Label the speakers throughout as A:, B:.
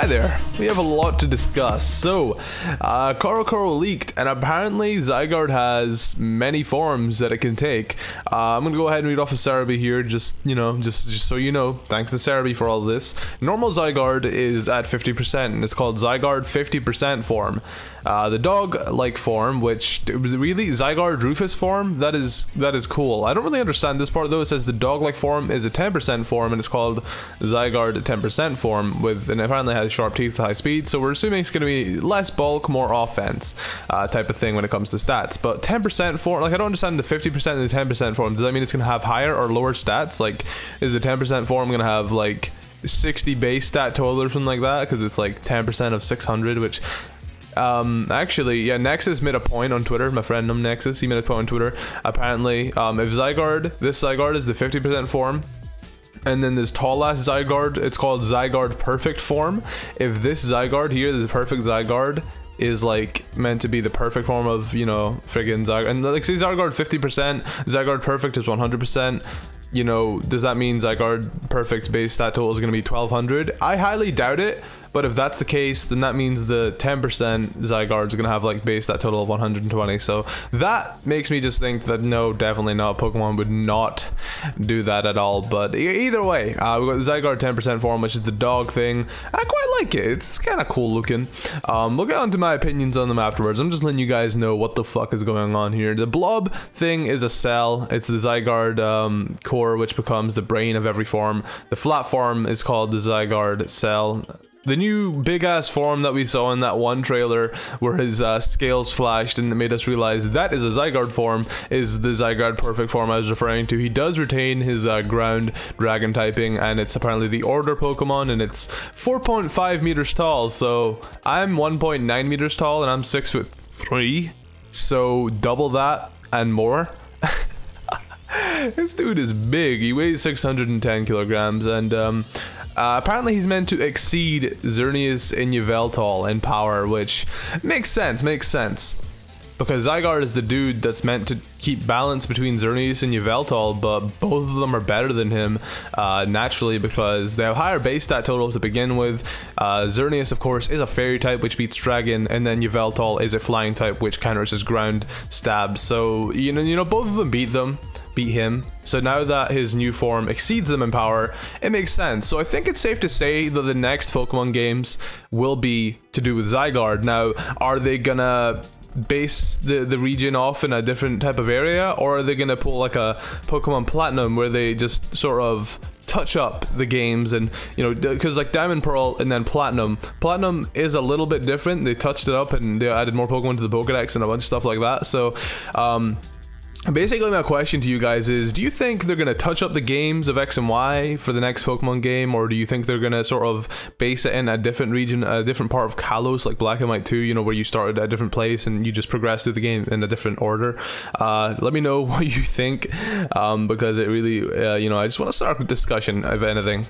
A: Hi there, we have a lot to discuss. So, Koro leaked, and apparently Zygarde has many forms that it can take. I'm gonna go ahead and read off of Cerebi here, just so you know, thanks to Cerebi for all this. Normal Zygarde is at 50%, and it's called Zygarde 50% form. The dog-like form, which really Zygarde Rufus form, that is cool. I don't really understand this part though. It says the dog-like form is a 10% form, and it's called Zygarde 10% form, and apparently has sharp teeth, high speed. So we're assuming it's going to be less bulk, more offense, type of thing when it comes to stats. But 10% form, like I don't understand the 50% and the 10% form. Does that mean it's going to have higher or lower stats? Like, is the 10% form going to have like 60 base stat total or something like that? Because it's like 10% of 600, which. Actually, yeah, Nexus made a point on Twitter. My friend Nexus, he made a point on Twitter. Apparently, if this Zygarde is the 50% form, and then this tall ass Zygarde, it's called Zygarde perfect form. If this Zygarde here, the perfect Zygarde, is like meant to be the perfect form of, you know, friggin' Zygarde, and like say Zygarde 50%, Zygarde perfect is 100%. You know, does that mean Zygarde perfect base stat total is going to be 1200? I highly doubt it. But if that's the case, then that means the 10% Zygarde is going to have like base that total of 120. So that makes me just think that no, definitely not. Pokemon would not do that at all. But either way, we've got the Zygarde 10% form, which is the dog thing. I quite like it. It's kind of cool looking. We'll get on to my opinions on them afterwards. I'm just letting you guys know what the fuck is going on here. The blob thing is a cell. It's the Zygarde core, which becomes the brain of every form. The flat form is called the Zygarde cell. The new big-ass form that we saw in that one trailer where his scales flashed and it made us realize that is a Zygarde form is the Zygarde perfect form I was referring to. He does retain his ground dragon typing, and it's apparently the order Pokemon, and it's 4.5 meters tall. So I'm 1.9 meters tall and I'm 6'3", so double that and more. This dude is big. He weighs 610 kilograms, and apparently he's meant to exceed Xerneas in Yveltal in power, which makes sense, because Zygarde is the dude that's meant to keep balance between Xerneas and Yveltal, but both of them are better than him naturally because they have higher base stat total to begin with. Xerneas, of course, is a fairy type, which beats dragon, and then Yveltal is a flying type, which counters his ground stab. So you know both of them beat him. So now that his new form exceeds them in power, it makes sense. So I think it's safe to say that the next Pokemon games will be to do with Zygarde. Now, are they gonna base the region off in a different type of area, or are they gonna pull like a Pokemon Platinum where they just sort of touch up the games? And you know, because like Diamond, Pearl, and then Platinum is a little bit different. They touched it up and they added more Pokemon to the Pokedex and a bunch of stuff like that. So basically my question to you guys is, do you think they're going to touch up the games of X and Y for the next Pokemon game, or do you think they're going to sort of base it in a different region, a different part of Kalos, like Black and White 2, you know, where you started at a different place and you just progress through the game in a different order? Let me know what you think, because it really, you know, I just want to start a discussion, if anything.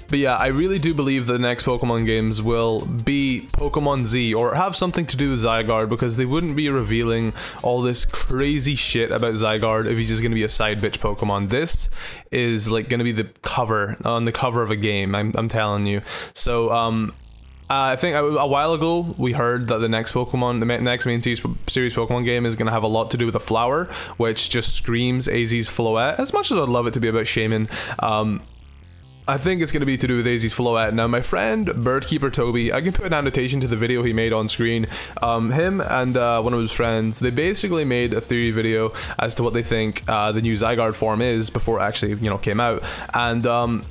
A: But yeah, I really do believe the next Pokemon games will be Pokemon Z, or have something to do with Zygarde, because they wouldn't be revealing all this crazy shit about Zygarde if he's just going to be a side bitch Pokemon. This is like going to be the cover, on the cover of a game, I'm telling you. So, I think a while ago we heard that the next Pokemon, the next main series Pokemon game is going to have a lot to do with a flower, which just screams AZ's Floette. As much as I'd love it to be about Shaman, I think it's going to be to do with AZ's Floette. Now, my friend Birdkeeper Toby, I can put an annotation to the video he made on screen. Him and one of his friends, they basically made a theory video as to what they think the new Zygarde form is before it actually, you know, came out. And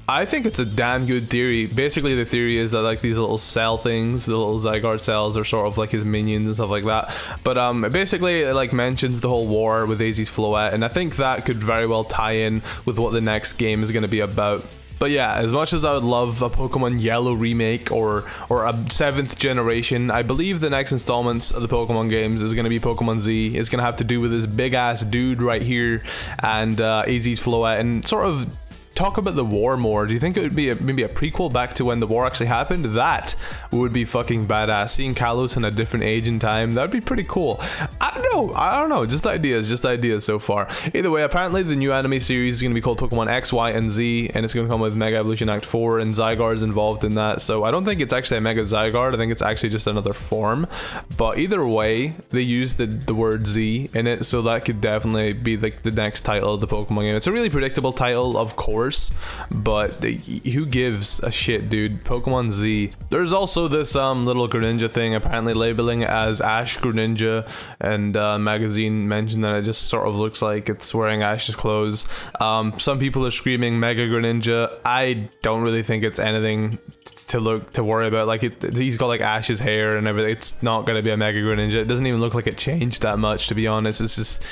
A: I think it's a damn good theory. Basically, the theory is that like these little cell things, the little Zygarde cells, are sort of like his minions and stuff like that. But basically, it like mentions the whole war with AZ's Floette, and I think that could very well tie in with what the next game is going to be about. But yeah, as much as I would love a Pokemon Yellow remake or a 7th generation, I believe the next installments of the Pokemon games is going to be Pokemon Z. It's going to have to do with this big ass dude right here and AZ's Floette, and sort of talk about the war more. Do you think it would be maybe a prequel back to when the war actually happened? That would be fucking badass. Seeing Kalos in a different age and time, that'd be pretty cool. I don't know, just ideas so far. Either way, apparently the new anime series is going to be called Pokemon X, Y, and Z, and it's going to come with Mega Evolution Act 4, and Zygarde's involved in that, so I don't think it's actually a Mega Zygarde, I think it's actually just another form. But either way, they used the word Z in it, so that could definitely be like the next title of the Pokemon game. It's a really predictable title, of course, but who gives a shit, dude? Pokemon Z. There's also this little Greninja thing, apparently labeling it as Ash Greninja, and magazine mentioned that it just sort of looks like it's wearing Ash's clothes. Some people are screaming Mega Greninja. I don't really think it's anything to worry about. Like he's got like Ash's hair and everything. It's not gonna be a Mega Greninja. It doesn't even look like it changed that much, to be honest. It's just,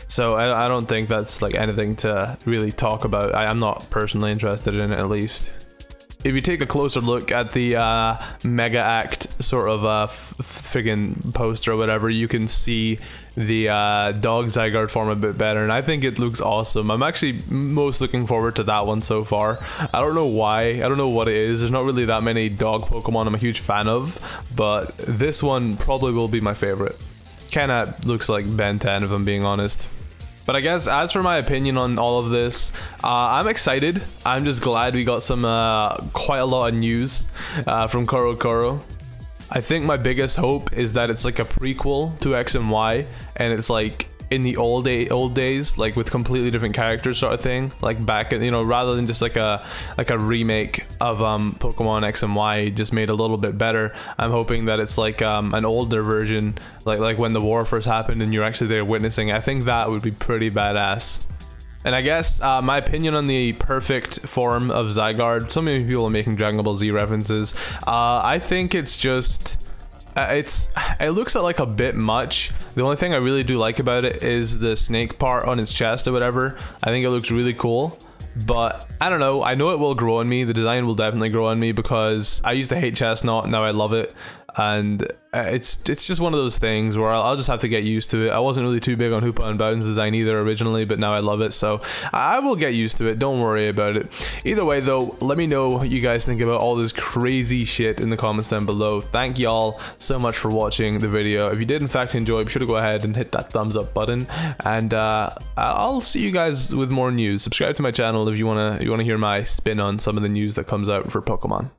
A: so I don't think that's like anything to really talk about. I'm not personally interested in it, at least. If you take a closer look at the Mega Act sort of friggin' poster or whatever, you can see the dog Zygarde form a bit better, and I think it looks awesome. I'm actually most looking forward to that one so far. I don't know why, I don't know what it is. There's not really that many dog Pokemon I'm a huge fan of, but this one probably will be my favorite. Kinda looks like Ben 10 if I'm being honest. But I guess as for my opinion on all of this, I'm excited. I'm just glad we got some quite a lot of news from Koro. I think my biggest hope is that it's like a prequel to X and Y, and it's like in the old days, like with completely different characters sort of thing, like back in, you know, rather than just like a remake of Pokemon X and Y just made a little bit better. I'm hoping that it's like an older version, like when the war first happened and you're actually there witnessing. I think that would be pretty badass. And I guess my opinion on the perfect form of Zygarde, so many people are making Dragon Ball Z references. I think it's just it looks like a bit much. The only thing I really do like about it is the snake part on its chest or whatever. I think it looks really cool, but I don't know. I know it will grow on me. The design will definitely grow on me because I used to hate Chestnut, now I love it. And it's just one of those things where I'll just have to get used to it. I wasn't really too big on Hoopa and Bounce's design either originally, but now I love it, so I will get used to it. Don't worry about it. Either way though, let me know what you guys think about all this crazy shit in the comments down below. Thank y'all so much for watching the video. If you did in fact enjoy, be sure to go ahead and hit that thumbs up button, and I'll see you guys with more news. Subscribe to my channel if you wanna hear my spin on some of the news that comes out for Pokemon.